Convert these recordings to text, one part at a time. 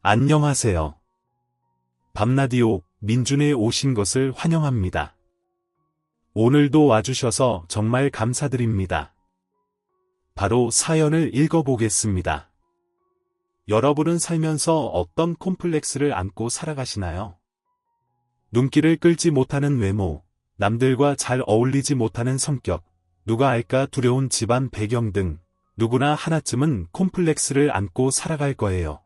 안녕하세요. 밤라디오 민준에 오신 것을 환영합니다. 오늘도 와주셔서 정말 감사드립니다. 바로 사연을 읽어보겠습니다. 여러분은 살면서 어떤 콤플렉스를 안고 살아가시나요? 눈길을 끌지 못하는 외모, 남들과 잘 어울리지 못하는 성격, 누가 알까 두려운 집안 배경 등 누구나 하나쯤은 콤플렉스를 안고 살아갈 거예요.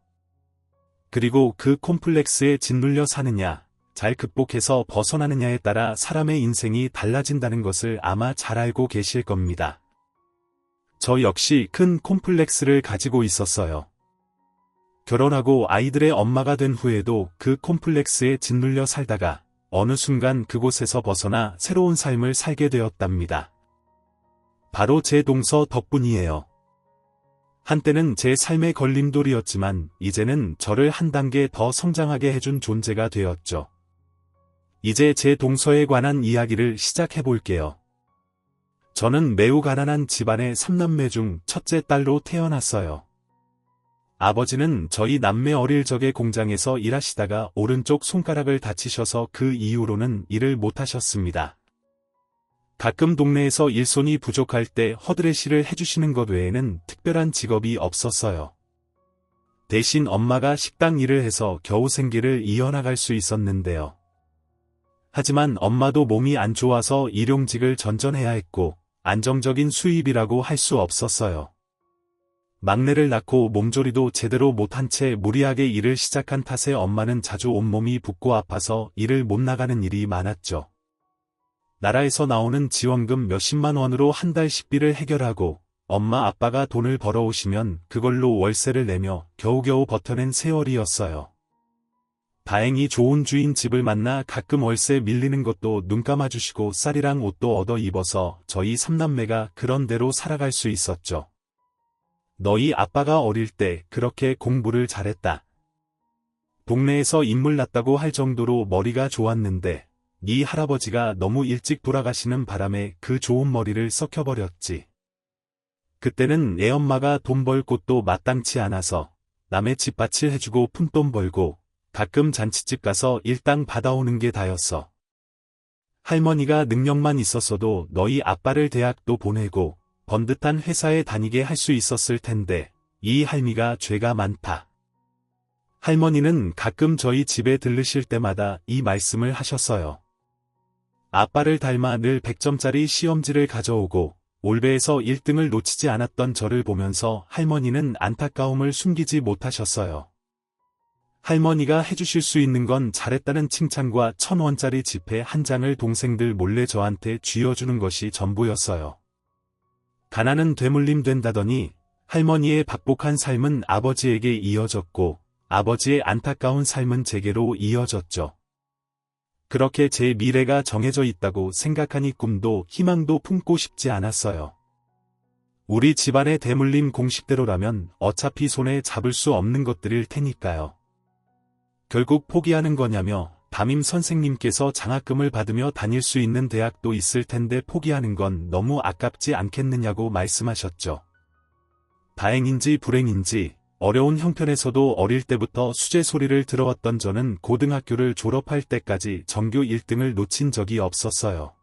그리고 그 콤플렉스에 짓눌려 사느냐, 잘 극복해서 벗어나느냐에 따라 사람의 인생이 달라진다는 것을 아마 잘 알고 계실 겁니다. 저 역시 큰 콤플렉스를 가지고 있었어요. 결혼하고 아이들의 엄마가 된 후에도 그 콤플렉스에 짓눌려 살다가 어느 순간 그곳에서 벗어나 새로운 삶을 살게 되었답니다. 바로 제 동서 덕분이에요. 한때는 제 삶의 걸림돌이었지만 이제는 저를 한 단계 더 성장하게 해준 존재가 되었죠. 이제 제 동서에 관한 이야기를 시작해 볼게요. 저는 매우 가난한 집안의 3남매 중 첫째 딸로 태어났어요. 아버지는 저희 남매 어릴 적에 공장에서 일하시다가 오른쪽 손가락을 다치셔서 그 이후로는 일을 못하셨습니다. 가끔 동네에서 일손이 부족할 때 허드레시를 해주시는 것 외에는 특별한 직업이 없었어요. 대신 엄마가 식당 일을 해서 겨우 생계를 이어나갈 수 있었는데요. 하지만 엄마도 몸이 안 좋아서 일용직을 전전해야 했고 안정적인 수입이라고 할 수 없었어요. 막내를 낳고 몸조리도 제대로 못한 채 무리하게 일을 시작한 탓에 엄마는 자주 온몸이 붓고 아파서 일을 못 나가는 일이 많았죠. 나라에서 나오는 지원금 몇십만 원으로 한 달 식비를 해결하고 엄마 아빠가 돈을 벌어오시면 그걸로 월세를 내며 겨우겨우 버텨낸 세월이었어요. 다행히 좋은 주인 집을 만나 가끔 월세 밀리는 것도 눈 감아주시고 쌀이랑 옷도 얻어 입어서 저희 3남매가 그런 대로 살아갈 수 있었죠. 너희 아빠가 어릴 때 그렇게 공부를 잘했다. 동네에서 인물 났다고 할 정도로 머리가 좋았는데 네 할아버지가 너무 일찍 돌아가시는 바람에 그 좋은 머리를 썩혀버렸지. 그때는 애 엄마가 돈 벌 곳도 마땅치 않아서 남의 집밭을 해주고 푼돈 벌고 가끔 잔치집 가서 일당 받아오는 게 다였어. 할머니가 능력만 있었어도 너희 아빠를 대학도 보내고 번듯한 회사에 다니게 할 수 있었을 텐데 이 할미가 죄가 많다. 할머니는 가끔 저희 집에 들르실 때마다 이 말씀을 하셨어요. 아빠를 닮아 늘 100점짜리 시험지를 가져오고 올배에서 1등을 놓치지 않았던 저를 보면서 할머니는 안타까움을 숨기지 못하셨어요. 할머니가 해주실 수 있는 건 잘했다는 칭찬과 1,000원짜리 지폐 한 장을 동생들 몰래 저한테 쥐어주는 것이 전부였어요. 가난은 되물림 된다더니 할머니의 박복한 삶은 아버지에게 이어졌고 아버지의 안타까운 삶은 제게로 이어졌죠. 그렇게 제 미래가 정해져 있다고 생각하니 꿈도 희망도 품고 싶지 않았어요. 우리 집안의 대물림 공식대로라면 어차피 손에 잡을 수 없는 것들일 테니까요. 결국 포기하는 거냐며 담임 선생님께서 장학금을 받으며 다닐 수 있는 대학도 있을 텐데 포기하는 건 너무 아깝지 않겠느냐고 말씀하셨죠. 다행인지 불행인지 어려운 형편에서도 어릴 때부터 수제 소리를 들어왔던 저는 고등학교를 졸업할 때까지 전교 1등을 놓친 적이 없었어요.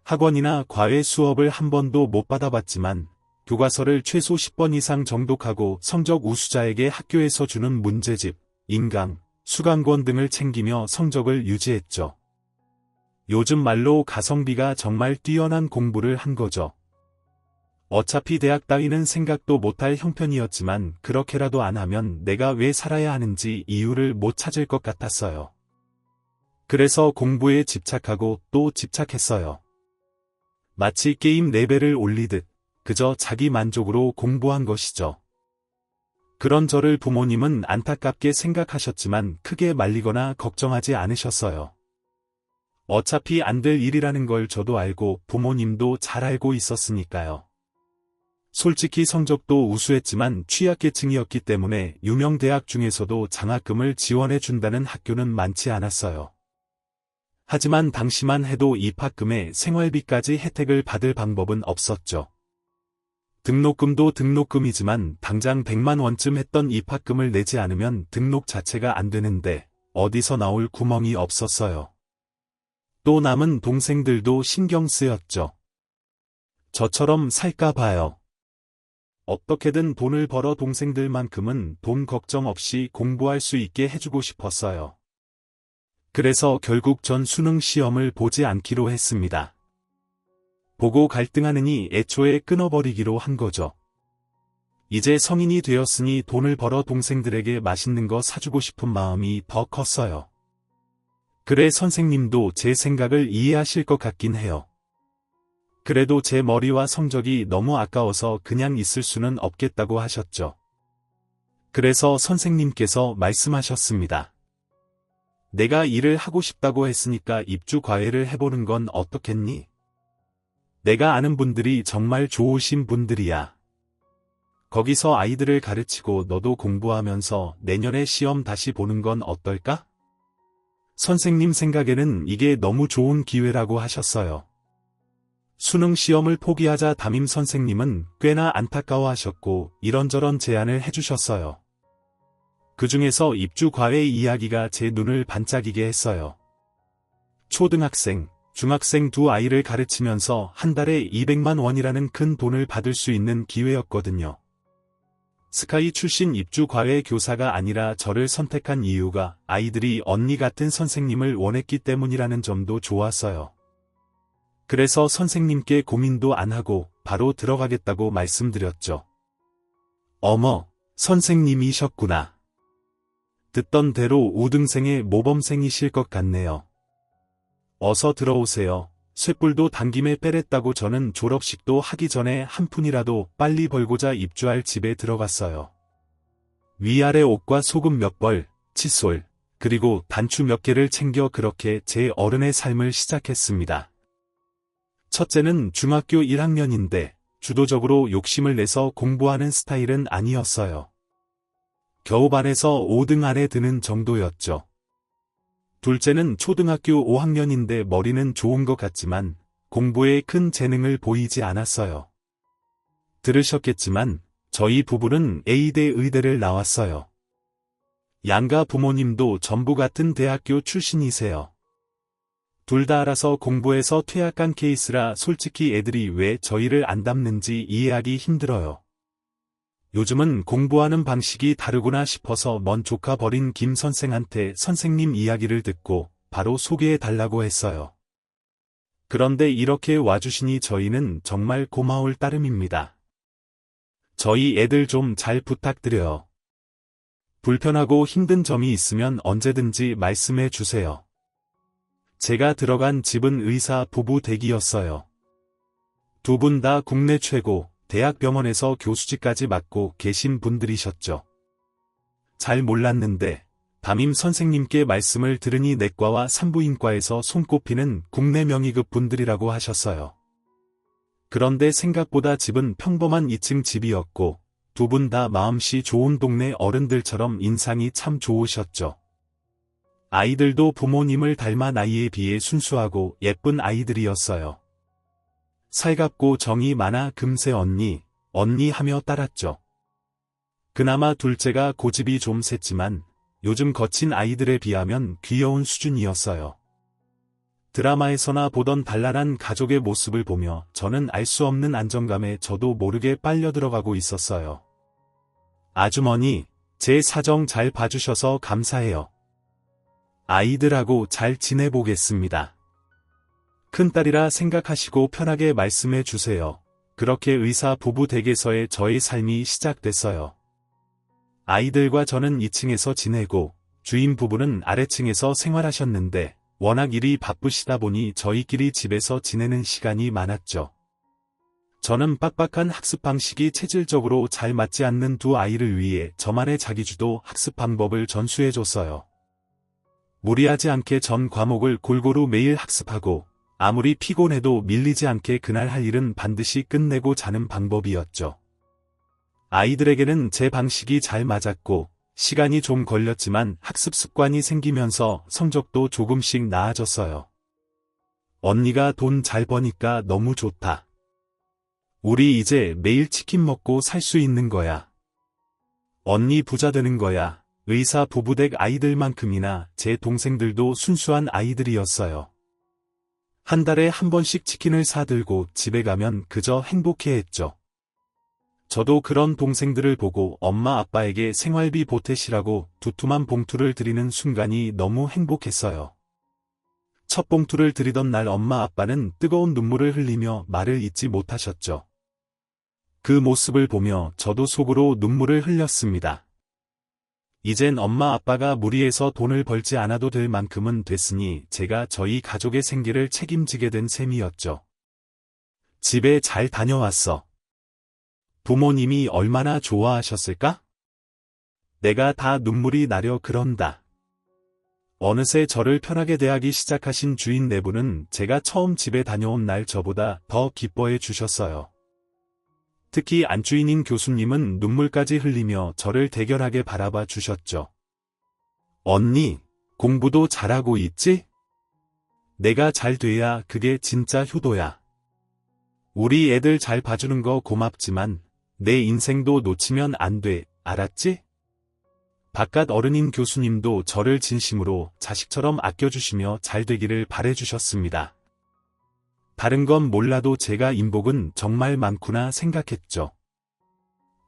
학원이나 과외 수업을 한 번도 못 받아봤지만 교과서를 최소 10번 이상 정독하고 성적 우수자에게 학교에서 주는 문제집, 인강, 수강권 등을 챙기며 성적을 유지했죠. 요즘 말로 가성비가 정말 뛰어난 공부를 한 거죠. 어차피 대학 따위는 생각도 못할 형편이었지만 그렇게라도 안 하면 내가 왜 살아야 하는지 이유를 못 찾을 것 같았어요. 그래서 공부에 집착하고 또 집착했어요. 마치 게임 레벨을 올리듯 그저 자기 만족으로 공부한 것이죠. 그런 저를 부모님은 안타깝게 생각하셨지만 크게 말리거나 걱정하지 않으셨어요. 어차피 안 될 일이라는 걸 저도 알고 부모님도 잘 알고 있었으니까요. 솔직히 성적도 우수했지만 취약계층이었기 때문에 유명 대학 중에서도 장학금을 지원해준다는 학교는 많지 않았어요. 하지만 당시만 해도 입학금에 생활비까지 혜택을 받을 방법은 없었죠. 등록금도 등록금이지만 당장 100만 원쯤 했던 입학금을 내지 않으면 등록 자체가 안 되는데 어디서 나올 구멍이 없었어요. 또 남은 동생들도 신경 쓰였죠. 저처럼 살까 봐요. 어떻게든 돈을 벌어 동생들만큼은 돈 걱정 없이 공부할 수 있게 해주고 싶었어요. 그래서 결국 전 수능 시험을 보지 않기로 했습니다. 보고 갈등하느니 애초에 끊어버리기로 한 거죠. 이제 성인이 되었으니 돈을 벌어 동생들에게 맛있는 거 사주고 싶은 마음이 더 컸어요. 그래 선생님도 제 생각을 이해하실 것 같긴 해요. 그래도 제 머리와 성적이 너무 아까워서 그냥 있을 수는 없겠다고 하셨죠. 그래서 선생님께서 말씀하셨습니다. 내가 일을 하고 싶다고 했으니까 입주 과외를 해보는 건 어떻겠니? 내가 아는 분들이 정말 좋으신 분들이야. 거기서 아이들을 가르치고 너도 공부하면서 내년에 시험 다시 보는 건 어떨까? 선생님 생각에는 이게 너무 좋은 기회라고 하셨어요. 수능 시험을 포기하자 담임 선생님은 꽤나 안타까워하셨고 이런저런 제안을 해주셨어요. 그 중에서 입주 과외 이야기가 제 눈을 반짝이게 했어요. 초등학생, 중학생 두 아이를 가르치면서 한 달에 200만 원이라는 큰 돈을 받을 수 있는 기회였거든요. 스카이 출신 입주 과외 교사가 아니라 저를 선택한 이유가 아이들이 언니 같은 선생님을 원했기 때문이라는 점도 좋았어요. 그래서 선생님께 고민도 안 하고 바로 들어가겠다고 말씀드렸죠. 어머, 선생님이셨구나. 듣던 대로 우등생의 모범생이실 것 같네요. 어서 들어오세요. 쇳불도 당김에 빼랬다고 저는 졸업식도 하기 전에 한 푼이라도 빨리 벌고자 입주할 집에 들어갔어요. 위아래 옷과 소금 몇 벌, 칫솔, 그리고 단추 몇 개를 챙겨 그렇게 제 어른의 삶을 시작했습니다. 첫째는 중학교 1학년인데 주도적으로 욕심을 내서 공부하는 스타일은 아니었어요. 겨우 반에서 5등 안에 드는 정도였죠. 둘째는 초등학교 5학년인데 머리는 좋은 것 같지만 공부에 큰 재능을 보이지 않았어요. 들으셨겠지만 저희 부부는 A대 의대를 나왔어요. 양가 부모님도 전부 같은 대학교 출신이세요. 둘 다 알아서 공부해서 퇴학한 케이스라 솔직히 애들이 왜 저희를 안 닮는지 이해하기 힘들어요. 요즘은 공부하는 방식이 다르구나 싶어서 먼 조카 버린 김 선생한테 선생님 이야기를 듣고 바로 소개해 달라고 했어요. 그런데 이렇게 와주시니 저희는 정말 고마울 따름입니다. 저희 애들 좀 잘 부탁드려요. 불편하고 힘든 점이 있으면 언제든지 말씀해 주세요. 제가 들어간 집은 의사 부부 댁이었어요. 두 분 다 국내 최고 대학병원에서 교수직까지 맡고 계신 분들이셨죠. 잘 몰랐는데 담임 선생님께 말씀을 들으니 내과와 산부인과에서 손꼽히는 국내 명의급 분들이라고 하셨어요. 그런데 생각보다 집은 평범한 2층 집이었고 두 분 다 마음씨 좋은 동네 어른들처럼 인상이 참 좋으셨죠. 아이들도 부모님을 닮아 나이에 비해 순수하고 예쁜 아이들이었어요. 살갑고 정이 많아 금세 언니 하며 따랐죠. 그나마 둘째가 고집이 좀 셌지만 요즘 거친 아이들에 비하면 귀여운 수준이었어요. 드라마에서나 보던 단란한 가족의 모습을 보며 저는 알 수 없는 안정감에 저도 모르게 빨려 들어가고 있었어요. 아주머니, 제 사정 잘 봐주셔서 감사해요. 아이들하고 잘 지내보겠습니다. 큰딸이라 생각하시고 편하게 말씀해 주세요. 그렇게 의사 부부 댁에서의 저의 삶이 시작됐어요. 아이들과 저는 2층에서 지내고 주인 부부는 아래층에서 생활하셨는데 워낙 일이 바쁘시다 보니 저희끼리 집에서 지내는 시간이 많았죠. 저는 빡빡한 학습 방식이 체질적으로 잘 맞지 않는 두 아이를 위해 저만의 자기주도 학습 방법을 전수해줬어요. 무리하지 않게 전 과목을 골고루 매일 학습하고 아무리 피곤해도 밀리지 않게 그날 할 일은 반드시 끝내고 자는 방법이었죠. 아이들에게는 제 방식이 잘 맞았고 시간이 좀 걸렸지만 학습 습관이 생기면서 성적도 조금씩 나아졌어요. 언니가 돈 잘 버니까 너무 좋다. 우리 이제 매일 치킨 먹고 살 수 있는 거야. 언니 부자 되는 거야. 의사 부부댁 아이들만큼이나 제 동생들도 순수한 아이들이었어요. 한 달에 한 번씩 치킨을 사들고 집에 가면 그저 행복해했죠. 저도 그런 동생들을 보고 엄마 아빠에게 생활비 보태시라고 두툼한 봉투를 드리는 순간이 너무 행복했어요. 첫 봉투를 드리던 날 엄마 아빠는 뜨거운 눈물을 흘리며 말을 잇지 못하셨죠. 그 모습을 보며 저도 속으로 눈물을 흘렸습니다. 이젠 엄마 아빠가 무리해서 돈을 벌지 않아도 될 만큼은 됐으니 제가 저희 가족의 생계를 책임지게 된 셈이었죠. 집에 잘 다녀왔어. 부모님이 얼마나 좋아하셨을까? 내가 다 눈물이 나려 그런다. 어느새 저를 편하게 대하기 시작하신 주인 네 분은 제가 처음 집에 다녀온 날 저보다 더 기뻐해 주셨어요. 특히 안주인인 교수님은 눈물까지 흘리며 저를 대견하게 바라봐 주셨죠. 언니, 공부도 잘하고 있지? 내가 잘 돼야 그게 진짜 효도야. 우리 애들 잘 봐주는 거 고맙지만 내 인생도 놓치면 안 돼, 알았지? 바깥 어른인 교수님도 저를 진심으로 자식처럼 아껴주시며 잘 되기를 바래주셨습니다. 다른 건 몰라도 제가 인복은 정말 많구나 생각했죠.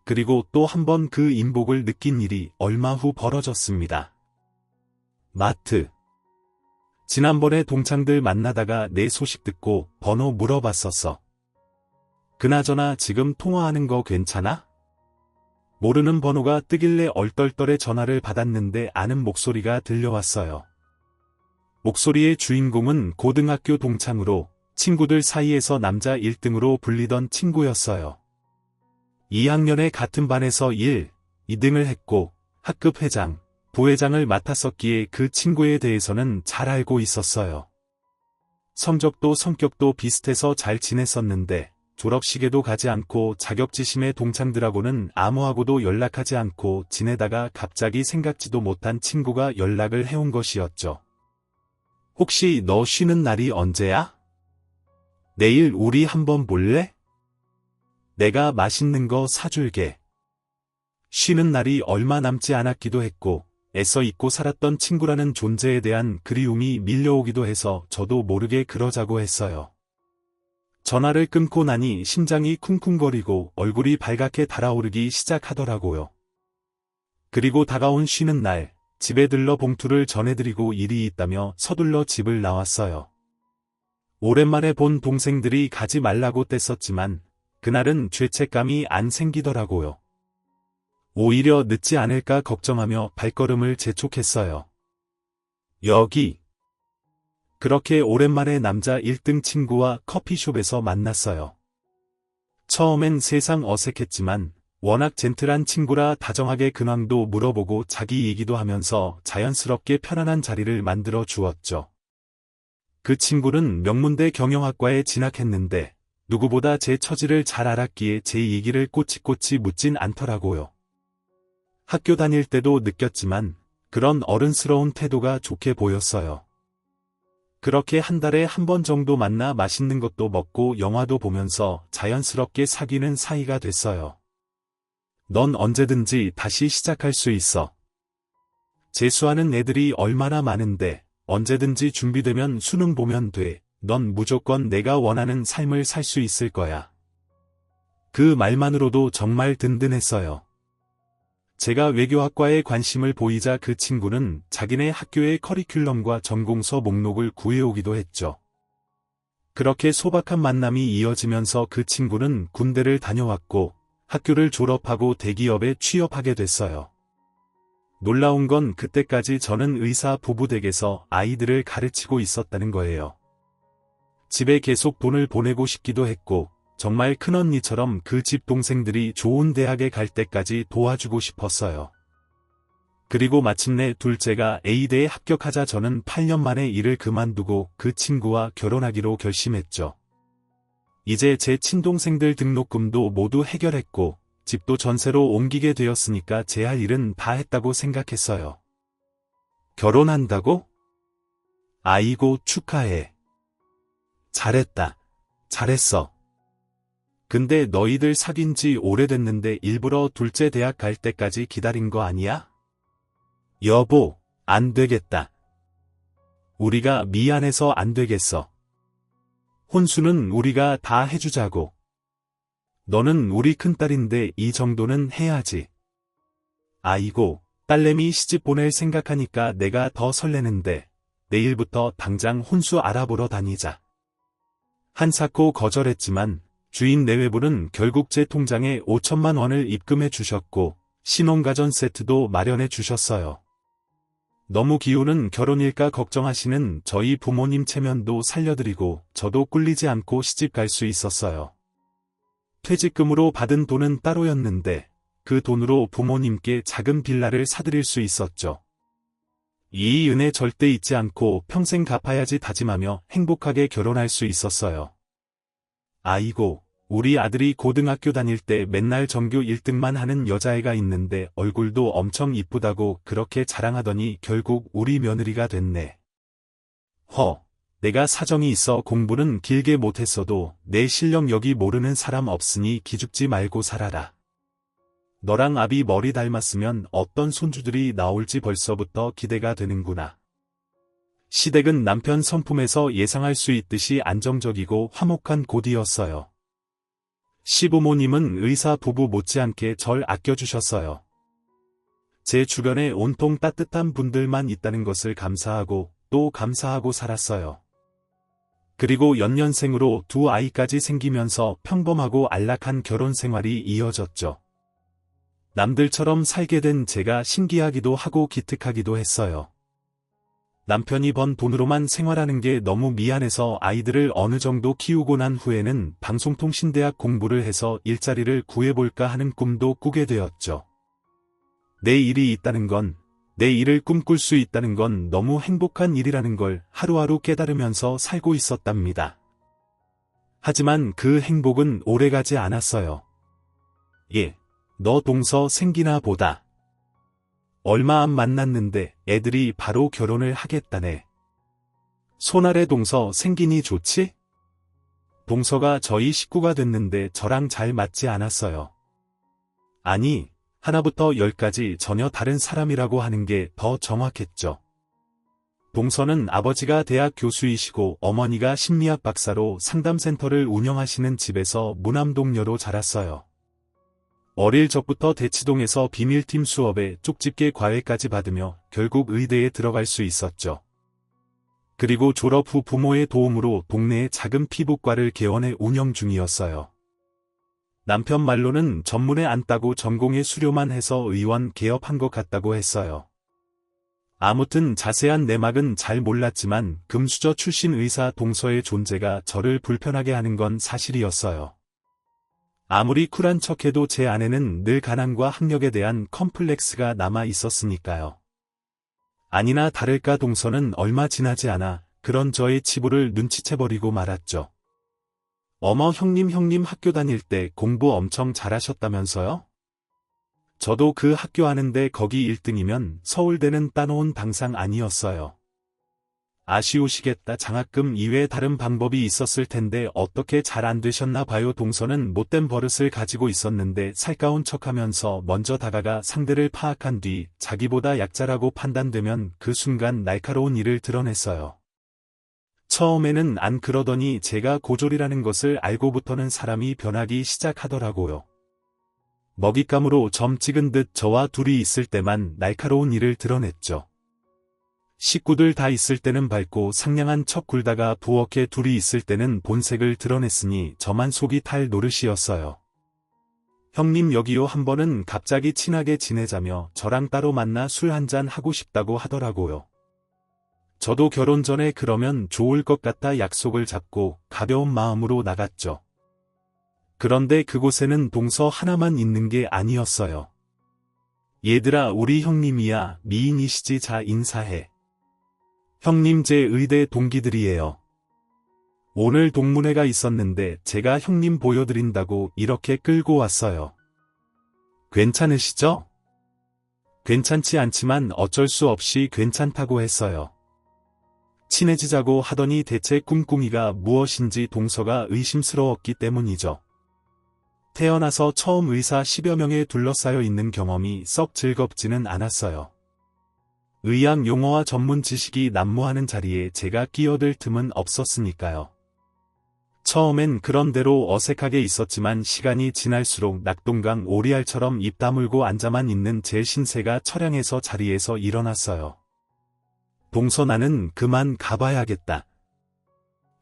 그리고 또 한 번 그 인복을 느낀 일이 얼마 후 벌어졌습니다. 마트. 지난번에 동창들 만나다가 내 소식 듣고 번호 물어봤었어. 그나저나 지금 통화하는 거 괜찮아? 모르는 번호가 뜨길래 얼떨떨해 전화를 받았는데 아는 목소리가 들려왔어요. 목소리의 주인공은 고등학교 동창으로 친구들 사이에서 남자 1등으로 불리던 친구였어요. 2학년에 같은 반에서 1, 2등을 했고 학급 회장, 부회장을 맡았었기에 그 친구에 대해서는 잘 알고 있었어요. 성적도 성격도 비슷해서 잘 지냈었는데 졸업식에도 가지 않고 자격지심의 동창들하고는 아무하고도 연락하지 않고 지내다가 갑자기 생각지도 못한 친구가 연락을 해온 것이었죠. 혹시 너 쉬는 날이 언제야? 내일 우리 한번 볼래? 내가 맛있는 거 사줄게. 쉬는 날이 얼마 남지 않았기도 했고 애써 잊고 살았던 친구라는 존재에 대한 그리움이 밀려오기도 해서 저도 모르게 그러자고 했어요. 전화를 끊고 나니 심장이 쿵쿵거리고 얼굴이 발갛게 달아오르기 시작하더라고요. 그리고 다가온 쉬는 날, 집에 들러 봉투를 전해드리고 일이 있다며 서둘러 집을 나왔어요. 오랜만에 본 동생들이 가지 말라고 뗐었지만 그날은 죄책감이 안 생기더라고요. 오히려 늦지 않을까 걱정하며 발걸음을 재촉했어요. 여기. 그렇게 오랜만에 남자 1등 친구와 커피숍에서 만났어요. 처음엔 세상 어색했지만 워낙 젠틀한 친구라 다정하게 근황도 물어보고 자기 얘기도 하면서 자연스럽게 편안한 자리를 만들어 주었죠. 그 친구는 명문대 경영학과에 진학했는데 누구보다 제 처지를 잘 알았기에 제 얘기를 꼬치꼬치 묻진 않더라고요. 학교 다닐 때도 느꼈지만 그런 어른스러운 태도가 좋게 보였어요. 그렇게 한 달에 한 번 정도 만나 맛있는 것도 먹고 영화도 보면서 자연스럽게 사귀는 사이가 됐어요. 넌 언제든지 다시 시작할 수 있어. 재수하는 애들이 얼마나 많은데 언제든지 준비되면 수능 보면 돼. 넌 무조건 내가 원하는 삶을 살 수 있을 거야. 그 말만으로도 정말 든든했어요. 제가 외교학과에 관심을 보이자 그 친구는 자기네 학교의 커리큘럼과 전공서 목록을 구해오기도 했죠. 그렇게 소박한 만남이 이어지면서 그 친구는 군대를 다녀왔고 학교를 졸업하고 대기업에 취업하게 됐어요. 놀라운 건 그때까지 저는 의사 부부댁에서 아이들을 가르치고 있었다는 거예요. 집에 계속 돈을 보내고 싶기도 했고 정말 큰언니처럼 그 집 동생들이 좋은 대학에 갈 때까지 도와주고 싶었어요. 그리고 마침내 둘째가 A대에 합격하자 저는 8년 만에 일을 그만두고 그 친구와 결혼하기로 결심했죠. 이제 제 친동생들 등록금도 모두 해결했고 집도 전세로 옮기게 되었으니까 제 할 일은 다 했다고 생각했어요. 결혼한다고? 아이고 축하해. 잘했다. 잘했어. 근데 너희들 사귄 지 오래됐는데 일부러 둘째 대학 갈 때까지 기다린 거 아니야? 여보, 안 되겠다. 우리가 미안해서 안 되겠어. 혼수는 우리가 다 해주자고. 너는 우리 큰딸인데 이 정도는 해야지. 아이고, 딸내미 시집 보낼 생각하니까 내가 더 설레는데 내일부터 당장 혼수 알아보러 다니자. 한사코 거절했지만 주인 내외부는 결국 제 통장에 5천만 원을 입금해 주셨고 신혼가전 세트도 마련해 주셨어요. 너무 기우는 결혼일까 걱정하시는 저희 부모님 체면도 살려드리고 저도 꿀리지 않고 시집 갈 수 있었어요. 퇴직금으로 받은 돈은 따로였는데 그 돈으로 부모님께 작은 빌라를 사드릴 수 있었죠. 이 은혜 절대 잊지 않고 평생 갚아야지 다짐하며 행복하게 결혼할 수 있었어요. 아이고, 우리 아들이 고등학교 다닐 때 맨날 전교 1등만 하는 여자애가 있는데 얼굴도 엄청 이쁘다고 그렇게 자랑하더니 결국 우리 며느리가 됐네. 내가 사정이 있어 공부는 길게 못했어도 내 실력 여기 모르는 사람 없으니 기죽지 말고 살아라. 너랑 아비 머리 닮았으면 어떤 손주들이 나올지 벌써부터 기대가 되는구나. 시댁은 남편 성품에서 예상할 수 있듯이 안정적이고 화목한 곳이었어요. 시부모님은 의사 부부 못지않게 절 아껴주셨어요. 제 주변에 온통 따뜻한 분들만 있다는 것을 감사하고 또 감사하고 살았어요. 그리고 연년생으로 두 아이까지 생기면서 평범하고 안락한 결혼 생활이 이어졌죠. 남들처럼 살게 된 제가 신기하기도 하고 기특하기도 했어요. 남편이 번 돈으로만 생활하는 게 너무 미안해서 아이들을 어느 정도 키우고 난 후에는 방송통신대학 공부를 해서 일자리를 구해볼까 하는 꿈도 꾸게 되었죠. 내 일이 있다는 건, 내 일을 꿈꿀 수 있다는 건 너무 행복한 일이라는 걸 하루하루 깨달으면서 살고 있었답니다. 하지만 그 행복은 오래가지 않았어요. 너 동서 생기나 보다. 얼마 안 만났는데 애들이 바로 결혼을 하겠다네. 손아래 동서 생기니 좋지? 동서가 저희 식구가 됐는데 저랑 잘 맞지 않았어요. 아니, 하나부터 열까지 전혀 다른 사람이라고 하는 게 더 정확했죠. 동서는 아버지가 대학 교수이시고 어머니가 심리학 박사로 상담센터를 운영하시는 집에서 무남동녀로 자랐어요. 어릴 적부터 대치동에서 비밀팀 수업에 쪽집게 과외까지 받으며 결국 의대에 들어갈 수 있었죠. 그리고 졸업 후 부모의 도움으로 동네의 작은 피부과를 개원해 운영 중이었어요. 남편 말로는 전문에 안 따고 전공의 수료만 해서 의원 개업한 것 같다고 했어요. 아무튼 자세한 내막은 잘 몰랐지만 금수저 출신 의사 동서의 존재가 저를 불편하게 하는 건 사실이었어요. 아무리 쿨한 척해도 제 안에는 늘 가난과 학력에 대한 컴플렉스가 남아 있었으니까요. 아니나 다를까 동서는 얼마 지나지 않아 그런 저의 치부를 눈치채버리고 말았죠. 어머 형님 학교 다닐 때 공부 엄청 잘하셨다면서요? 저도 그 학교 아는데 거기 1등이면 서울대는 따놓은 당상 아니었어요. 아쉬우시겠다. 장학금 이외에 다른 방법이 있었을 텐데 어떻게 잘 안 되셨나 봐요. 동서는 못된 버릇을 가지고 있었는데 살가운 척하면서 먼저 다가가 상대를 파악한 뒤 자기보다 약자라고 판단되면 그 순간 날카로운 이를 드러냈어요. 처음에는 안 그러더니 제가 고졸이라는 것을 알고부터는 사람이 변하기 시작하더라고요. 먹잇감으로 점 찍은 듯 저와 둘이 있을 때만 날카로운 이를 드러냈죠. 식구들 다 있을 때는 밝고 상냥한 척 굴다가 부엌에 둘이 있을 때는 본색을 드러냈으니 저만 속이 탈 노릇이었어요. 형님 여기요. 한 번은 갑자기 친하게 지내자며 저랑 따로 만나 술 한잔 하고 싶다고 하더라고요. 저도 결혼 전에 그러면 좋을 것 같아 약속을 잡고 가벼운 마음으로 나갔죠. 그런데 그곳에는 동서 하나만 있는 게 아니었어요. 얘들아 우리 형님이야. 미인이시지. 자 인사해. 형님 제 의대 동기들이에요. 오늘 동문회가 있었는데 제가 형님 보여드린다고 이렇게 끌고 왔어요. 괜찮으시죠? 괜찮지 않지만 어쩔 수 없이 괜찮다고 했어요. 친해지자고 하더니 대체 꿍꿍이가 무엇인지 동서가 의심스러웠기 때문이죠. 태어나서 처음 의사 10여 명에 둘러싸여 있는 경험이 썩 즐겁지는 않았어요. 의학 용어와 전문 지식이 난무하는 자리에 제가 끼어들 틈은 없었으니까요. 처음엔 그런대로 어색하게 있었지만 시간이 지날수록 낙동강 오리알처럼 입 다물고 앉아만 있는 제 신세가 처량해서 자리에서 일어났어요. 동서 나는 그만 가봐야겠다.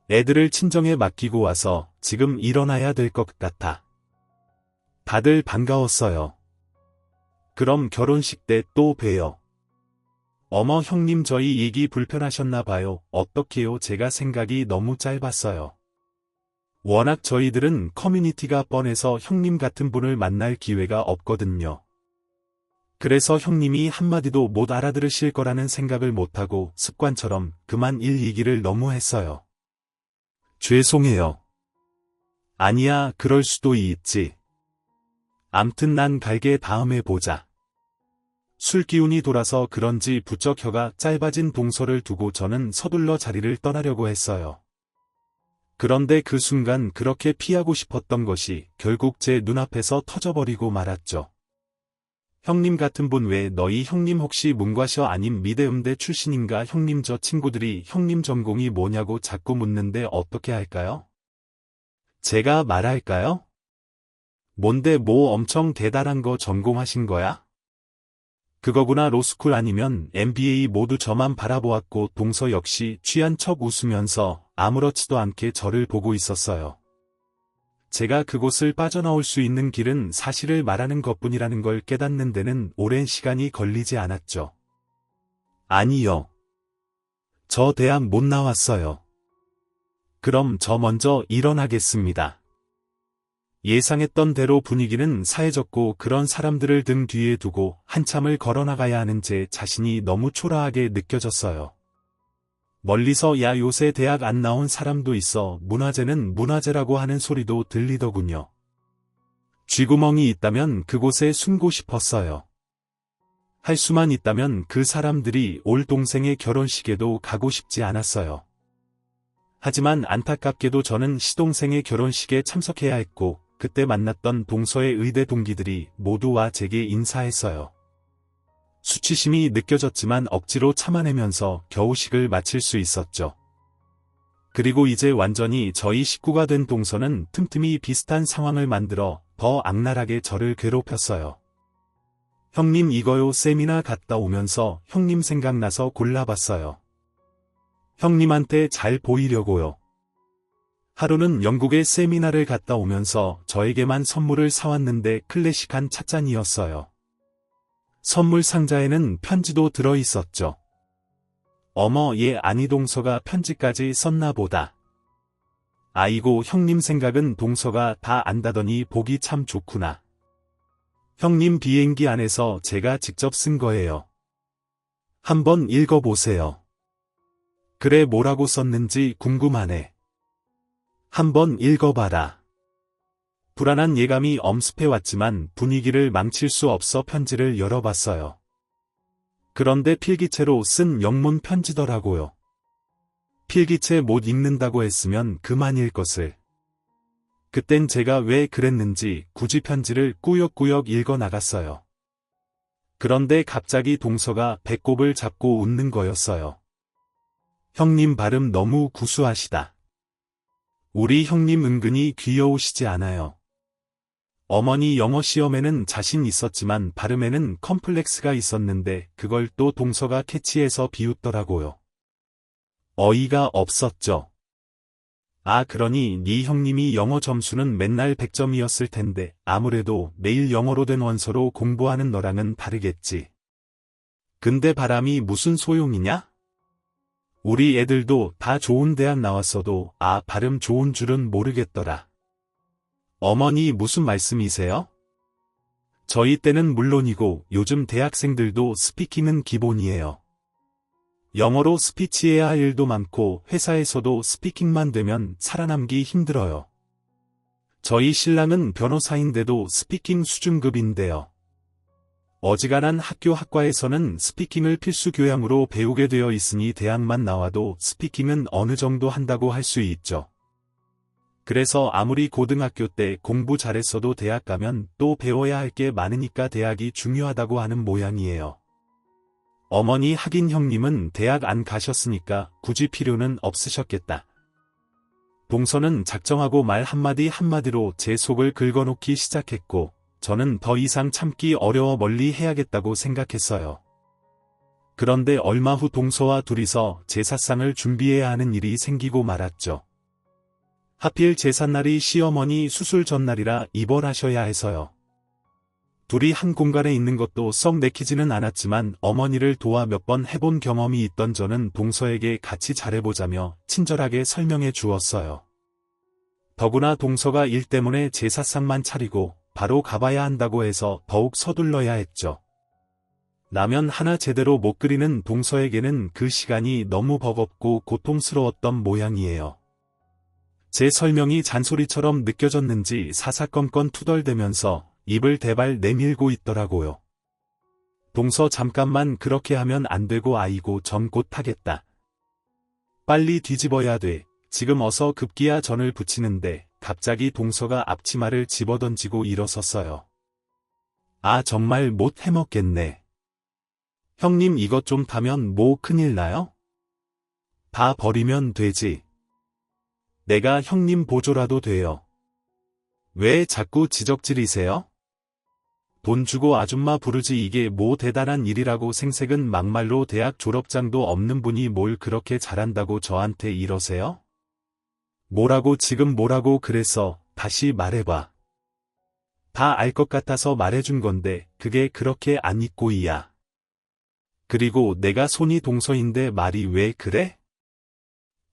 애들을 친정에 맡기고 와서 지금 일어나야 될 것 같아. 다들 반가웠어요. 그럼 결혼식 때 또 봬요. 어머 형님 저희 얘기 불편하셨나 봐요. 어떡해요 제가 생각이 너무 짧았어요. 워낙 저희들은 커뮤니티가 뻔해서 형님 같은 분을 만날 기회가 없거든요. 그래서 형님이 한마디도 못 알아들으실 거라는 생각을 못하고 습관처럼 그만 일 얘기를 너무 했어요. 죄송해요. 아니야 그럴 수도 있지. 암튼 난 갈게 다음에 보자. 술 기운이 돌아서 그런지 부쩍 혀가 짧아진 동서를 두고 저는 서둘러 자리를 떠나려고 했어요. 그런데 그 순간 그렇게 피하고 싶었던 것이 결국 제 눈앞에서 터져버리고 말았죠. 형님 같은 분 왜 너희 형님 혹시 문과셔 아님 미대음대 출신인가 형님 저 친구들이 형님 전공이 뭐냐고 자꾸 묻는데 어떻게 할까요? 제가 말할까요? 뭔데 뭐 엄청 대단한 거 전공하신 거야? 그거구나 로스쿨 아니면 MBA 모두 저만 바라보았고 동서 역시 취한 척 웃으면서 아무렇지도 않게 저를 보고 있었어요. 제가 그곳을 빠져나올 수 있는 길은 사실을 말하는 것뿐이라는 걸 깨닫는 데는 오랜 시간이 걸리지 않았죠. 아니요. 저 대학 못 나왔어요. 그럼 저 먼저 일어나겠습니다. 예상했던 대로 분위기는 사해졌고 그런 사람들을 등 뒤에 두고 한참을 걸어나가야 하는 제 자신이 너무 초라하게 느껴졌어요. 멀리서 야 요새 대학 안 나온 사람도 있어 문화재는 문화재라고 하는 소리도 들리더군요. 쥐구멍이 있다면 그곳에 숨고 싶었어요. 할 수만 있다면 그 사람들이 올 동생의 결혼식에도 가고 싶지 않았어요. 하지만 안타깝게도 저는 시동생의 결혼식에 참석해야 했고 그때 만났던 동서의 의대 동기들이 모두 와 제게 인사했어요. 수치심이 느껴졌지만 억지로 참아내면서 겨우 식을 마칠 수 있었죠. 그리고 이제 완전히 저희 식구가 된 동서는 틈틈이 비슷한 상황을 만들어 더 악랄하게 저를 괴롭혔어요. 형님 이거요 세미나 갔다 오면서 형님 생각나서 골라봤어요. 형님한테 잘 보이려고요. 하루는 영국에 세미나를 갔다 오면서 저에게만 선물을 사왔는데 클래식한 찻잔이었어요. 선물 상자에는 편지도 들어있었죠. 어머 얘 안희동서가 편지까지 썼나 보다. 아이고 형님 생각은 동서가 다 안다더니 보기 참 좋구나. 형님 비행기 안에서 제가 직접 쓴 거예요. 한번 읽어보세요. 그래 뭐라고 썼는지 궁금하네. 한번 읽어봐라. 불안한 예감이 엄습해왔지만 분위기를 망칠 수 없어 편지를 열어봤어요. 그런데 필기체로 쓴 영문 편지더라고요. 필기체 못 읽는다고 했으면 그만일 것을. 그땐 제가 왜 그랬는지 굳이 편지를 꾸역꾸역 읽어나갔어요. 그런데 갑자기 동서가 배꼽을 잡고 웃는 거였어요. 형님 발음 너무 구수하시다. 우리 형님 은근히 귀여우시지 않아요. 어머니 영어 시험에는 자신 있었지만 발음에는 컴플렉스가 있었는데 그걸 또 동서가 캐치해서 비웃더라고요. 어이가 없었죠. 아 그러니 네 형님이 영어 점수는 맨날 100점이었을 텐데 아무래도 매일 영어로 된 원서로 공부하는 너랑은 다르겠지. 근데 바람이 무슨 소용이냐? 우리 애들도 다 좋은 대학 나왔어도 발음 좋은 줄은 모르겠더라. 어머니 무슨 말씀이세요? 저희 때는 물론이고 요즘 대학생들도 스피킹은 기본이에요. 영어로 스피치해야 할 일도 많고 회사에서도 스피킹만 되면 살아남기 힘들어요. 저희 신랑은 변호사인데도 스피킹 수준급인데요. 어지간한 학교 학과에서는 스피킹을 필수 교양으로 배우게 되어 있으니 대학만 나와도 스피킹은 어느 정도 한다고 할 수 있죠. 그래서 아무리 고등학교 때 공부 잘했어도 대학 가면 또 배워야 할 게 많으니까 대학이 중요하다고 하는 모양이에요. 어머니 하긴 형님은 대학 안 가셨으니까 굳이 필요는 없으셨겠다. 동서는 작정하고 말 한마디 한마디로 제 속을 긁어놓기 시작했고 저는 더 이상 참기 어려워 멀리 해야겠다고 생각했어요. 그런데 얼마 후 동서와 둘이서 제사상을 준비해야 하는 일이 생기고 말았죠. 하필 제삿날이 시어머니 수술 전날이라 입원하셔야 해서요. 둘이 한 공간에 있는 것도 썩 내키지는 않았지만 어머니를 도와 몇 번 해본 경험이 있던 저는 동서에게 같이 잘해보자며 친절하게 설명해 주었어요. 더구나 동서가 일 때문에 제사상만 차리고 바로 가봐야 한다고 해서 더욱 서둘러야 했죠. 라면 하나 제대로 못 끓이는 동서에게는 그 시간이 너무 버겁고 고통스러웠던 모양이에요. 제 설명이 잔소리처럼 느껴졌는지 사사건건 투덜대면서 입을 대발 내밀고 있더라고요. 동서 잠깐만 그렇게 하면 안 되고 아이고 전 곧 하겠다. 빨리 뒤집어야 돼. 지금 어서 급기야 전을 부치는데 갑자기 동서가 앞치마를 집어던지고 일어섰어요. 아 정말 못 해먹겠네. 형님 이것 좀 타면 뭐 큰일 나요? 다 버리면 되지. 내가 형님 보조라도 돼요. 왜 자꾸 지적질이세요? 돈 주고 아줌마 부르지 이게 뭐 대단한 일이라고 생색은 막말로 대학 졸업장도 없는 분이 뭘 그렇게 잘한다고 저한테 이러세요? 뭐라고 지금 뭐라고 그랬어? 다시 말해봐. 다 알 것 같아서 말해준 건데 그게 그렇게 안 있고이야. 그리고 내가 손이 동서인데 말이 왜 그래?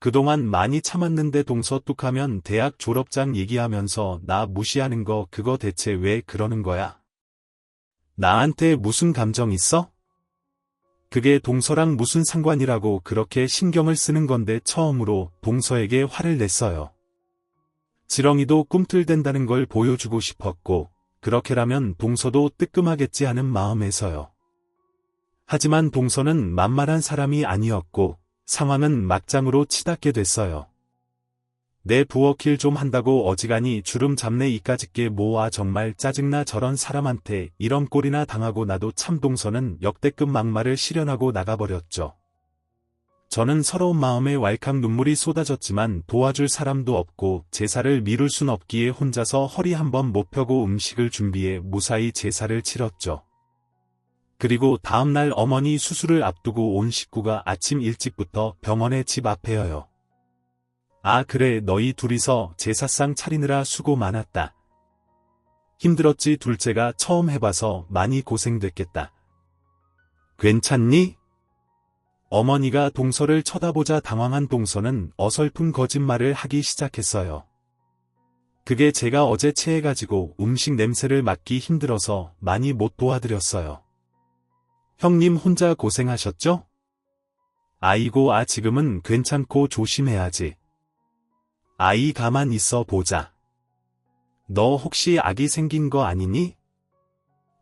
그동안 많이 참았는데 동서 뚝하면 대학 졸업장 얘기하면서 나 무시하는 거 그거 대체 왜 그러는 거야? 나한테 무슨 감정 있어? 그게 동서랑 무슨 상관이라고 그렇게 신경을 쓰는 건데 처음으로 동서에게 화를 냈어요. 지렁이도 꿈틀댄다는 걸 보여주고 싶었고 그렇게라면 동서도 뜨끔하겠지 하는 마음에서요. 하지만 동서는 만만한 사람이 아니었고 상황은 막장으로 치닫게 됐어요. 내 부엌일 좀 한다고 어지간히 주름 잡내 이까짓게 모아 정말 짜증나 저런 사람한테 이런 꼴이나 당하고 나도 참 동서는 역대급 막말을 실현하고 나가버렸죠. 저는 서러운 마음에 왈칵 눈물이 쏟아졌지만 도와줄 사람도 없고 제사를 미룰 순 없기에 혼자서 허리 한번 못 펴고 음식을 준비해 무사히 제사를 치렀죠. 그리고 다음날 어머니 수술을 앞두고 온 식구가 아침 일찍부터 병원에 집 앞에여요. 아 그래 너희 둘이서 제사상 차리느라 수고 많았다. 힘들었지 둘째가 처음 해봐서 많이 고생됐겠다. 괜찮니? 어머니가 동서를 쳐다보자 당황한 동서는 어설픈 거짓말을 하기 시작했어요. 그게 제가 어제 체해가지고 음식 냄새를 맡기 힘들어서 많이 못 도와드렸어요. 형님 혼자 고생하셨죠? 아이고 지금은 괜찮고 조심해야지. 아이 가만 있어 보자. 너 혹시 아기 생긴 거 아니니?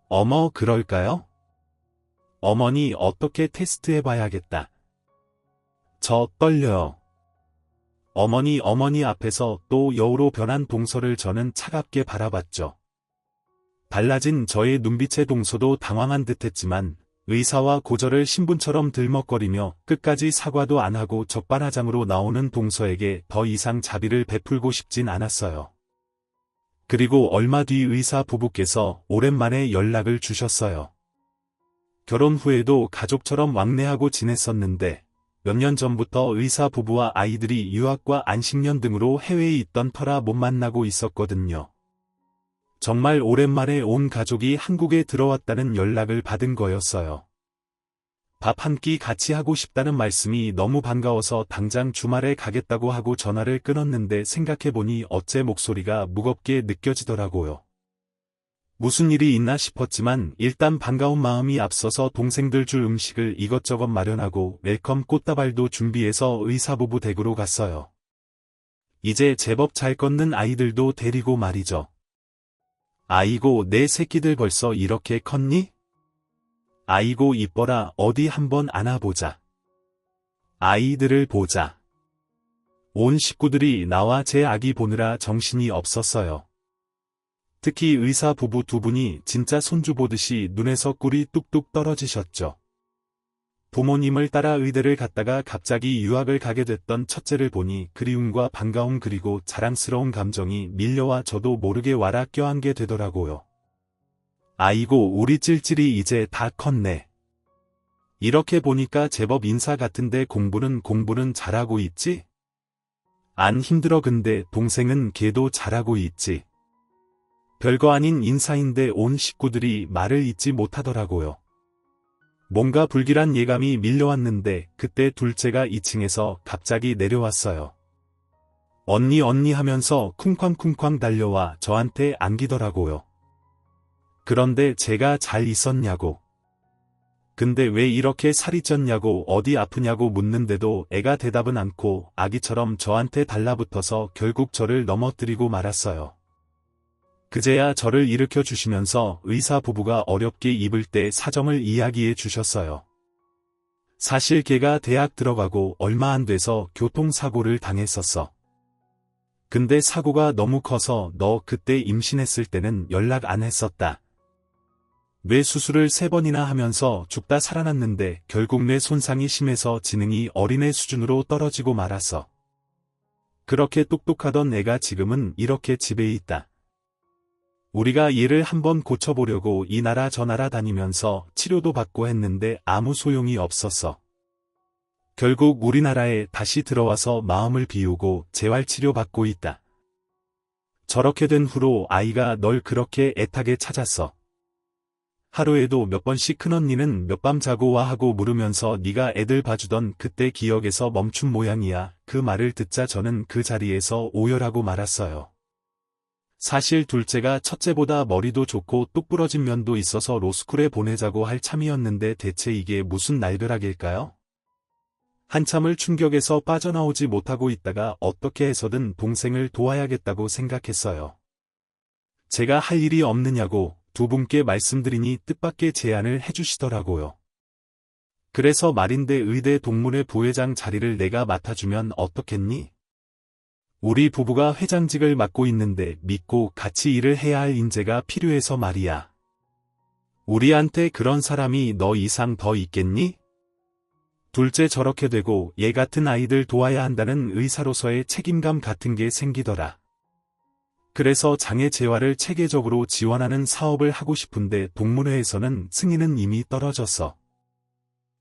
어머 그럴까요? 어머니 어떻게 테스트해봐야겠다. 저 떨려요. 어머니 앞에서 또 여우로 변한 동서를 저는 차갑게 바라봤죠. 달라진 저의 눈빛에 동서도 당황한 듯했지만 의사와 고절을 신분처럼 들먹거리며 끝까지 사과도 안 하고 적반하장으로 나오는 동서에게 더 이상 자비를 베풀고 싶진 않았어요. 그리고 얼마 뒤 의사 부부께서 오랜만에 연락을 주셨어요. 결혼 후에도 가족처럼 왕래하고 지냈었는데 몇 년 전부터 의사 부부와 아이들이 유학과 안식년 등으로 해외에 있던 터라 못 만나고 있었거든요. 정말 오랜만에 온 가족이 한국에 들어왔다는 연락을 받은 거였어요. 밥 한 끼 같이 하고 싶다는 말씀이 너무 반가워서 당장 주말에 가겠다고 하고 전화를 끊었는데 생각해보니 어째 목소리가 무겁게 느껴지더라고요. 무슨 일이 있나 싶었지만 일단 반가운 마음이 앞서서 동생들 줄 음식을 이것저것 마련하고 웰컴 꽃다발도 준비해서 의사부부 댁으로 갔어요. 이제 제법 잘 걷는 아이들도 데리고 말이죠. 아이고 내 새끼들 벌써 이렇게 컸니? 아이고 이뻐라 어디 한번 안아보자. 아이들을 보자. 온 식구들이 나와 제 아기 보느라 정신이 없었어요. 특히 의사 부부 두 분이 진짜 손주 보듯이 눈에서 꿀이 뚝뚝 떨어지셨죠. 부모님을 따라 의대를 갔다가 갑자기 유학을 가게 됐던 첫째를 보니 그리움과 반가움 그리고 자랑스러운 감정이 밀려와 저도 모르게 와라 껴안게 되더라고요. 아이고 우리 찔찔이 이제 다 컸네. 이렇게 보니까 제법 인사 같은데 공부는 잘하고 있지? 안 힘들어 근데 동생은 걔도 잘하고 있지. 별거 아닌 인사인데 온 식구들이 말을 잇지 못하더라고요. 뭔가 불길한 예감이 밀려왔는데 그때 둘째가 2층에서 갑자기 내려왔어요. 언니 하면서 쿵쾅쿵쾅 달려와 저한테 안기더라고요. 그런데 제가 잘 있었냐고. 근데 왜 이렇게 살이 쪘냐고 어디 아프냐고 묻는데도 애가 대답은 않고 아기처럼 저한테 달라붙어서 결국 저를 넘어뜨리고 말았어요. 그제야 저를 일으켜 주시면서 의사 부부가 어렵게 입을 때 사정을 이야기해 주셨어요. 사실 걔가 대학 들어가고 얼마 안 돼서 교통사고를 당했었어. 근데 사고가 너무 커서 너 그때 임신했을 때는 연락 안 했었다. 뇌 수술을 3번이나 하면서 죽다 살아났는데 결국 뇌 손상이 심해서 지능이 어린애 수준으로 떨어지고 말았어. 그렇게 똑똑하던 애가 지금은 이렇게 집에 있다. 우리가 얘를 한번 고쳐보려고 이 나라 저 나라 다니면서 치료도 받고 했는데 아무 소용이 없었어. 결국 우리나라에 다시 들어와서 마음을 비우고 재활치료 받고 있다. 저렇게 된 후로 아이가 널 그렇게 애타게 찾았어. 하루에도 몇 번씩 큰언니는 몇 밤 자고 와 하고 물으면서 네가 애들 봐주던 그때 기억에서 멈춘 모양이야. 그 말을 듣자 저는 그 자리에서 오열하고 말았어요. 사실 둘째가 첫째보다 머리도 좋고 똑부러진 면도 있어서 로스쿨에 보내자고 할 참이었는데 대체 이게 무슨 날벼락일까요? 한참을 충격에서 빠져나오지 못하고 있다가 어떻게 해서든 동생을 도와야겠다고 생각했어요. 제가 할 일이 없느냐고 두 분께 말씀드리니 뜻밖의 제안을 해주시더라고요. 그래서 말인데 의대 동문회 부회장 자리를 내가 맡아주면 어떻겠니? 우리 부부가 회장직을 맡고 있는데 믿고 같이 일을 해야 할 인재가 필요해서 말이야. 우리한테 그런 사람이 너 이상 더 있겠니? 둘째 저렇게 되고 얘 같은 아이들 도와야 한다는 의사로서의 책임감 같은 게 생기더라. 그래서 장애 재활을 체계적으로 지원하는 사업을 하고 싶은데 동문회에서는 승인은 이미 떨어졌어.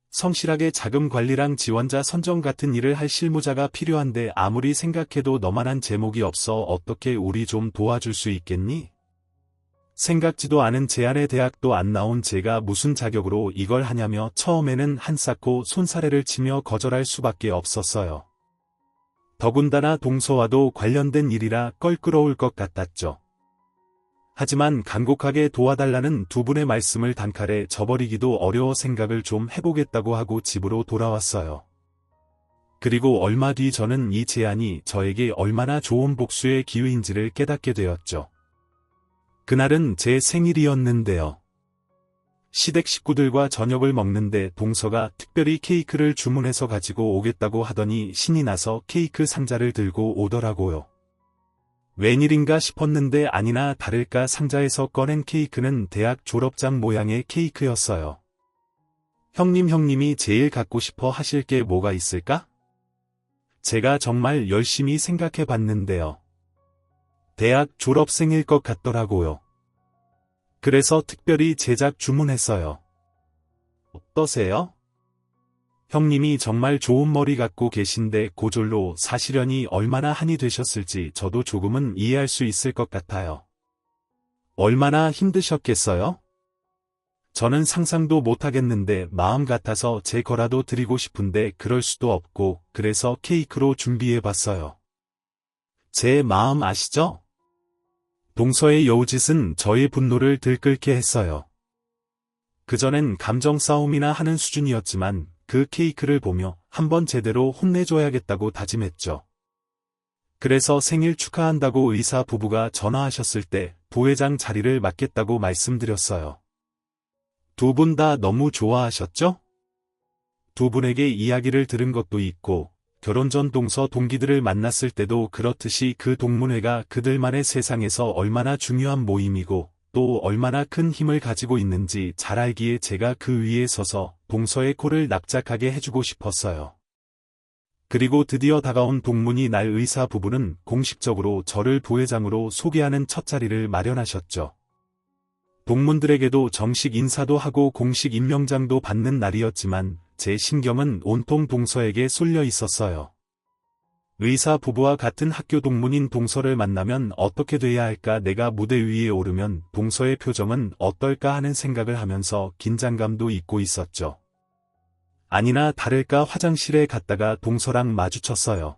성실하게 자금 관리랑 지원자 선정 같은 일을 할 실무자가 필요한데 아무리 생각해도 너만한 제목이 없어 어떻게 우리 좀 도와줄 수 있겠니? 생각지도 않은 제안에 대학도 안 나온 제가 무슨 자격으로 이걸 하냐며 처음에는 한쌓고 손사래를 치며 거절할 수밖에 없었어요. 더군다나 동서와도 관련된 일이라 껄끄러울 것 같았죠. 하지만 간곡하게 도와달라는 두 분의 말씀을 단칼에 저버리기도 어려워 생각을 좀 해보겠다고 하고 집으로 돌아왔어요. 그리고 얼마 뒤 저는 이 제안이 저에게 얼마나 좋은 복수의 기회인지를 깨닫게 되었죠. 그날은 제 생일이었는데요. 시댁 식구들과 저녁을 먹는데 동서가 특별히 케이크를 주문해서 가지고 오겠다고 하더니 신이 나서 케이크 상자를 들고 오더라고요. 웬일인가 싶었는데 아니나 다를까 상자에서 꺼낸 케이크는 대학 졸업장 모양의 케이크였어요. 형님이 제일 갖고 싶어 하실 게 뭐가 있을까? 제가 정말 열심히 생각해 봤는데요. 대학 졸업생일 것 같더라고요. 그래서 특별히 제작 주문했어요. 어떠세요? 형님이 정말 좋은 머리 갖고 계신데 고졸로 사시려니 얼마나 한이 되셨을지 저도 조금은 이해할 수 있을 것 같아요. 얼마나 힘드셨겠어요? 저는 상상도 못하겠는데 마음 같아서 제 거라도 드리고 싶은데 그럴 수도 없고 그래서 케이크로 준비해봤어요. 제 마음 아시죠? 동서의 여우짓은 저의 분노를 들끓게 했어요. 그전엔 감정 싸움이나 하는 수준이었지만 그 케이크를 보며 한번 제대로 혼내줘야겠다고 다짐했죠. 그래서 생일 축하한다고 의사 부부가 전화하셨을 때 부회장 자리를 맡겠다고 말씀드렸어요. 두 분 다 너무 좋아하셨죠? 두 분에게 이야기를 들은 것도 있고 결혼 전 동서 동기들을 만났을 때도 그렇듯이 그 동문회가 그들만의 세상에서 얼마나 중요한 모임이고 또 얼마나 큰 힘을 가지고 있는지 잘 알기에 제가 그 위에 서서 동서의 코를 납작하게 해주고 싶었어요. 그리고 드디어 다가온 동문이 날 의사 부부는 공식적으로 저를 부회장으로 소개하는 첫 자리를 마련하셨죠. 동문들에게도 정식 인사도 하고 공식 임명장도 받는 날이었지만 제 신경은 온통 동서에게 쏠려 있었어요. 의사 부부와 같은 학교 동문인 동서를 만나면 어떻게 돼야 할까, 내가 무대 위에 오르면 동서의 표정은 어떨까 하는 생각을 하면서 긴장감도 잊고 있었죠. 아니나 다를까 화장실에 갔다가 동서랑 마주쳤어요.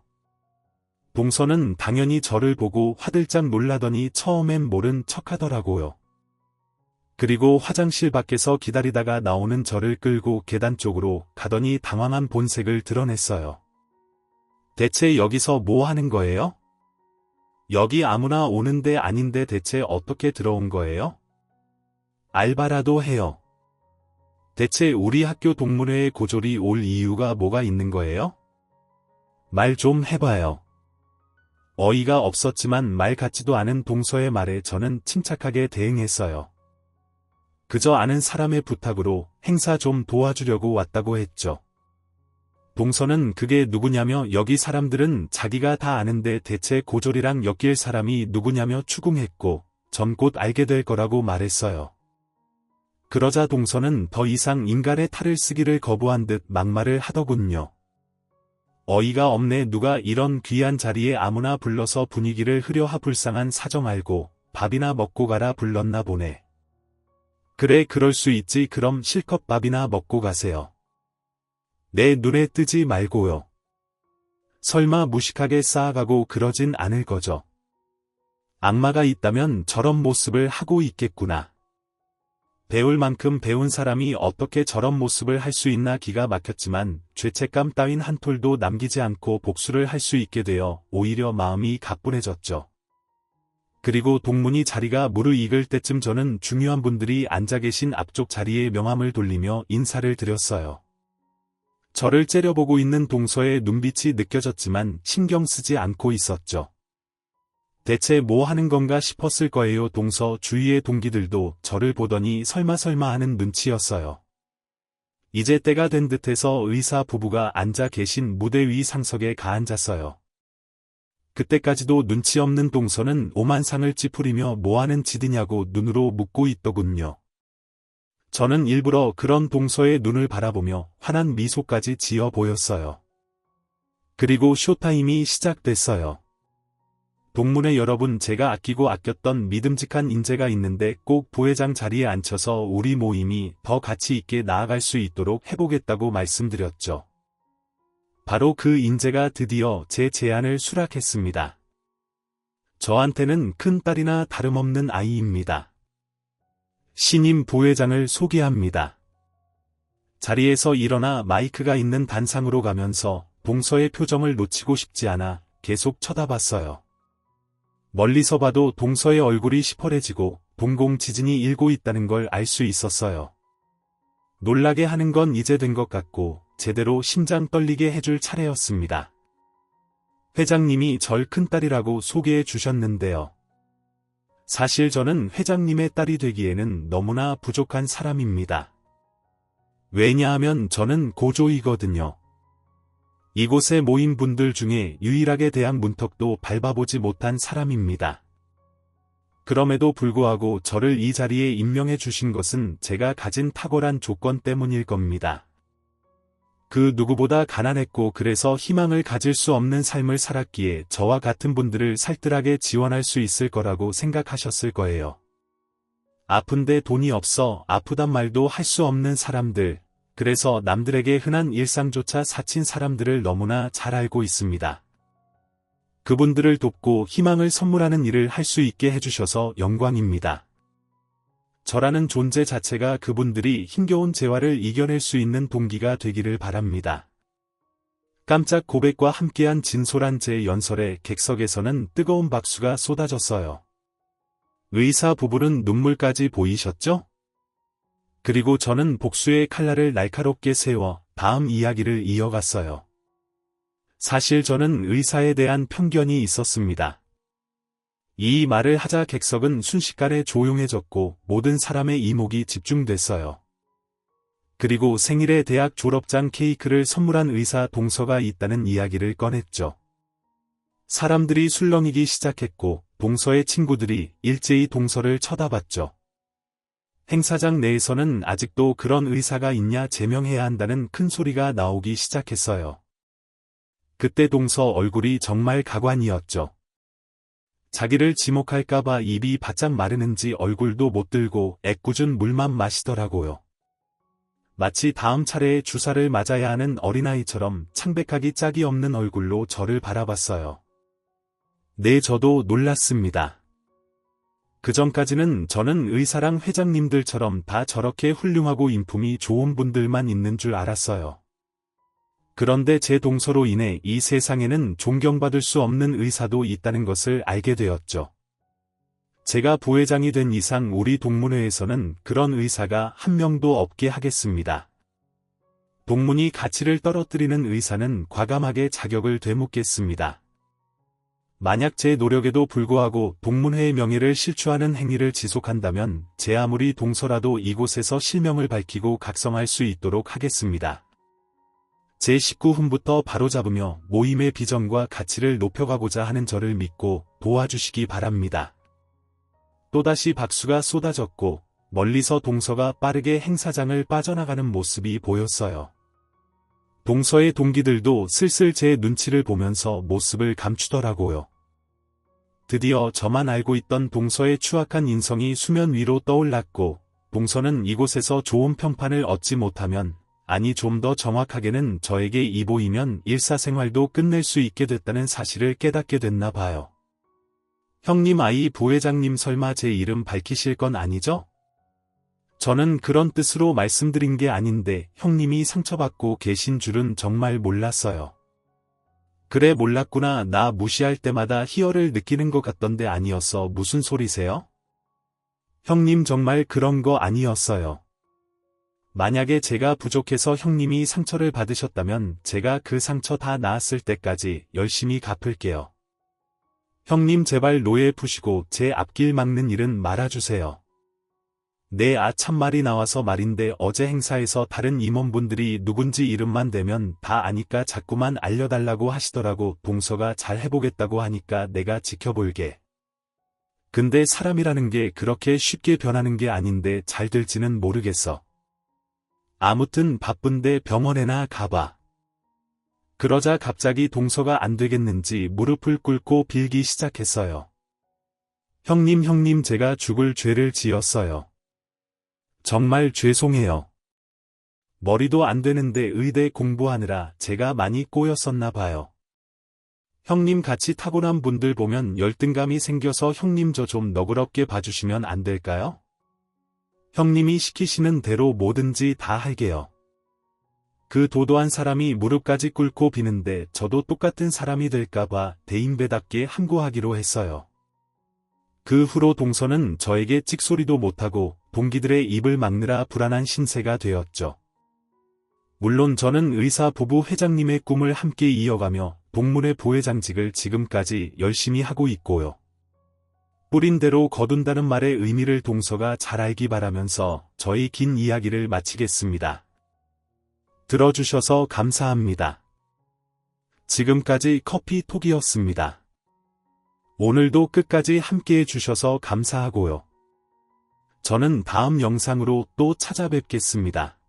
동서는 당연히 저를 보고 화들짝 놀라더니 처음엔 모른 척하더라고요. 그리고 화장실 밖에서 기다리다가 나오는 저를 끌고 계단 쪽으로 가더니 당황한 본색을 드러냈어요. 대체 여기서 뭐 하는 거예요? 여기 아무나 오는 데 아닌데 대체 어떻게 들어온 거예요? 알바라도 해요. 대체 우리 학교 동문회에 고졸이 올 이유가 뭐가 있는 거예요? 말 좀 해봐요. 어이가 없었지만 말 같지도 않은 동서의 말에 저는 침착하게 대응했어요. 그저 아는 사람의 부탁으로 행사 좀 도와주려고 왔다고 했죠. 동서는 그게 누구냐며 여기 사람들은 자기가 다 아는데 대체 고졸이랑 엮일 사람이 누구냐며 추궁했고 전 곧 알게 될 거라고 말했어요. 그러자 동서는 더 이상 인간의 탈을 쓰기를 거부한 듯 막말을 하더군요. 어이가 없네, 누가 이런 귀한 자리에 아무나 불러서 분위기를 흐려하, 불쌍한 사정 알고 밥이나 먹고 가라 불렀나 보네. 그래, 그럴 수 있지. 그럼 실컷 밥이나 먹고 가세요. 내 눈에 뜨지 말고요. 설마 무식하게 쌓아가고 그러진 않을 거죠. 악마가 있다면 저런 모습을 하고 있겠구나. 배울 만큼 배운 사람이 어떻게 저런 모습을 할 수 있나. 기가 막혔지만 죄책감 따윈 한 톨도 남기지 않고 복수를 할 수 있게 되어 오히려 마음이 가뿐해졌죠. 그리고 동문이 자리가 무르익을 때쯤 저는 중요한 분들이 앉아 계신 앞쪽 자리에 명함을 돌리며 인사를 드렸어요. 저를 째려보고 있는 동서의 눈빛이 느껴졌지만 신경 쓰지 않고 있었죠. 대체 뭐 하는 건가 싶었을 거예요. 동서 주위의 동기들도 저를 보더니 설마 하는 눈치였어요. 이제 때가 된 듯해서 의사 부부가 앉아 계신 무대 위 상석에 가앉았어요. 그때까지도 눈치 없는 동서는 오만상을 찌푸리며 뭐하는 짓이냐고 눈으로 묻고 있더군요. 저는 일부러 그런 동서의 눈을 바라보며 환한 미소까지 지어 보였어요. 그리고 쇼타임이 시작됐어요. 동문회 여러분, 제가 아끼고 아꼈던 믿음직한 인재가 있는데 꼭 부회장 자리에 앉혀서 우리 모임이 더 가치 있게 나아갈 수 있도록 해보겠다고 말씀드렸죠. 바로 그 인재가 드디어 제 제안을 수락했습니다. 저한테는 큰딸이나 다름없는 아이입니다. 신임 부회장을 소개합니다. 자리에서 일어나 마이크가 있는 단상으로 가면서 동서의 표정을 놓치고 싶지 않아 계속 쳐다봤어요. 멀리서 봐도 동서의 얼굴이 시퍼래지고 동공 지진이 일고 있다는 걸 알 수 있었어요. 놀라게 하는 건 이제 된 것 같고 제대로 심장 떨리게 해줄 차례였습니다. 회장님이 절 큰딸이라고 소개해 주셨는데요. 사실 저는 회장님의 딸이 되기에는 너무나 부족한 사람입니다. 왜냐하면 저는 고졸이거든요. 이곳에 모인 분들 중에 유일하게 대학 문턱도 밟아보지 못한 사람입니다. 그럼에도 불구하고 저를 이 자리에 임명해 주신 것은 제가 가진 탁월한 조건 때문일 겁니다. 그 누구보다 가난했고 그래서 희망을 가질 수 없는 삶을 살았기에 저와 같은 분들을 살뜰하게 지원할 수 있을 거라고 생각하셨을 거예요. 아픈데 돈이 없어 아프단 말도 할 수 없는 사람들, 그래서 남들에게 흔한 일상조차 사친 사람들을 너무나 잘 알고 있습니다. 그분들을 돕고 희망을 선물하는 일을 할 수 있게 해주셔서 영광입니다. 저라는 존재 자체가 그분들이 힘겨운 재활을 이겨낼 수 있는 동기가 되기를 바랍니다. 깜짝 고백과 함께한 진솔한 제 연설에 객석에서는 뜨거운 박수가 쏟아졌어요. 의사 부부는 눈물까지 보이셨죠? 그리고 저는 복수의 칼날을 날카롭게 세워 다음 이야기를 이어갔어요. 사실 저는 의사에 대한 편견이 있었습니다. 이 말을 하자 객석은 순식간에 조용해졌고 모든 사람의 이목이 집중됐어요. 그리고 생일에 대학 졸업장 케이크를 선물한 의사 동서가 있다는 이야기를 꺼냈죠. 사람들이 술렁이기 시작했고 동서의 친구들이 일제히 동서를 쳐다봤죠. 행사장 내에서는 아직도 그런 의사가 있냐 제명해야 한다는 큰 소리가 나오기 시작했어요. 그때 동서 얼굴이 정말 가관이었죠. 자기를 지목할까봐 입이 바짝 마르는지 얼굴도 못 들고 애꿎은 물만 마시더라고요. 마치 다음 차례에 주사를 맞아야 하는 어린아이처럼 창백하기 짝이 없는 얼굴로 저를 바라봤어요. 네, 저도 놀랐습니다. 그전까지는 저는 의사랑 회장님들처럼 다 저렇게 훌륭하고 인품이 좋은 분들만 있는 줄 알았어요. 그런데 제 동서로 인해 이 세상에는 존경받을 수 없는 의사도 있다는 것을 알게 되었죠. 제가 부회장이 된 이상 우리 동문회에서는 그런 의사가 한 명도 없게 하겠습니다. 동문이 가치를 떨어뜨리는 의사는 과감하게 자격을 되묻겠습니다. 만약 제 노력에도 불구하고 동문회의 명예를 실추하는 행위를 지속한다면 제 아무리 동서라도 이곳에서 실명을 밝히고 각성할 수 있도록 하겠습니다. 제 19훈부터 바로잡으며 모임의 비전과 가치를 높여가고자 하는 저를 믿고 도와주시기 바랍니다. 또다시 박수가 쏟아졌고 멀리서 동서가 빠르게 행사장을 빠져나가는 모습이 보였어요. 동서의 동기들도 슬슬 제 눈치를 보면서 모습을 감추더라고요. 드디어 저만 알고 있던 동서의 추악한 인성이 수면 위로 떠올랐고 동서는 이곳에서 좋은 평판을 얻지 못하면, 아니 좀 더 정확하게는 저에게 이보이면 일사생활도 끝낼 수 있게 됐다는 사실을 깨닫게 됐나 봐요. 형님, 아이 부회장님 설마 제 이름 밝히실 건 아니죠? 저는 그런 뜻으로 말씀드린 게 아닌데 형님이 상처받고 계신 줄은 정말 몰랐어요. 그래, 몰랐구나. 나 무시할 때마다 희열을 느끼는 것 같던데 아니었어. 무슨 소리세요? 형님, 정말 그런 거 아니었어요. 만약에 제가 부족해서 형님이 상처를 받으셨다면 제가 그 상처 다 나았을 때까지 열심히 갚을게요. 형님, 제발 노예 푸시고 제 앞길 막는 일은 말아주세요. 네, 참말이 나와서 말인데 어제 행사에서 다른 임원분들이 누군지 이름만 대면 다 아니까 자꾸만 알려달라고 하시더라고. 동서가 잘 해보겠다고 하니까 내가 지켜볼게. 근데 사람이라는 게 그렇게 쉽게 변하는 게 아닌데 잘 될지는 모르겠어. 아무튼 바쁜데 병원에나 가봐. 그러자 갑자기 동서가 안 되겠는지 무릎을 꿇고 빌기 시작했어요. 형님, 제가 죽을 죄를 지었어요. 정말 죄송해요. 머리도 안 되는데 의대 공부하느라 제가 많이 꼬였었나 봐요. 형님, 같이 타고난 분들 보면 열등감이 생겨서 형님 저 좀 너그럽게 봐주시면 안 될까요? 형님이 시키시는 대로 뭐든지 다 할게요. 그 도도한 사람이 무릎까지 꿇고 비는데 저도 똑같은 사람이 될까봐 대인배답게 함구하기로 했어요. 그 후로 동서는 저에게 찍소리도 못하고 동기들의 입을 막느라 불안한 신세가 되었죠. 물론 저는 의사 부부 회장님의 꿈을 함께 이어가며 동문회 부회장직을 지금까지 열심히 하고 있고요. 뿌린 대로 거둔다는 말의 의미를 동서가 잘 알기 바라면서 저희 긴 이야기를 마치겠습니다. 들어주셔서 감사합니다. 지금까지 커피톡이었습니다. 오늘도 끝까지 함께해 주셔서 감사하고요. 저는 다음 영상으로 또 찾아뵙겠습니다.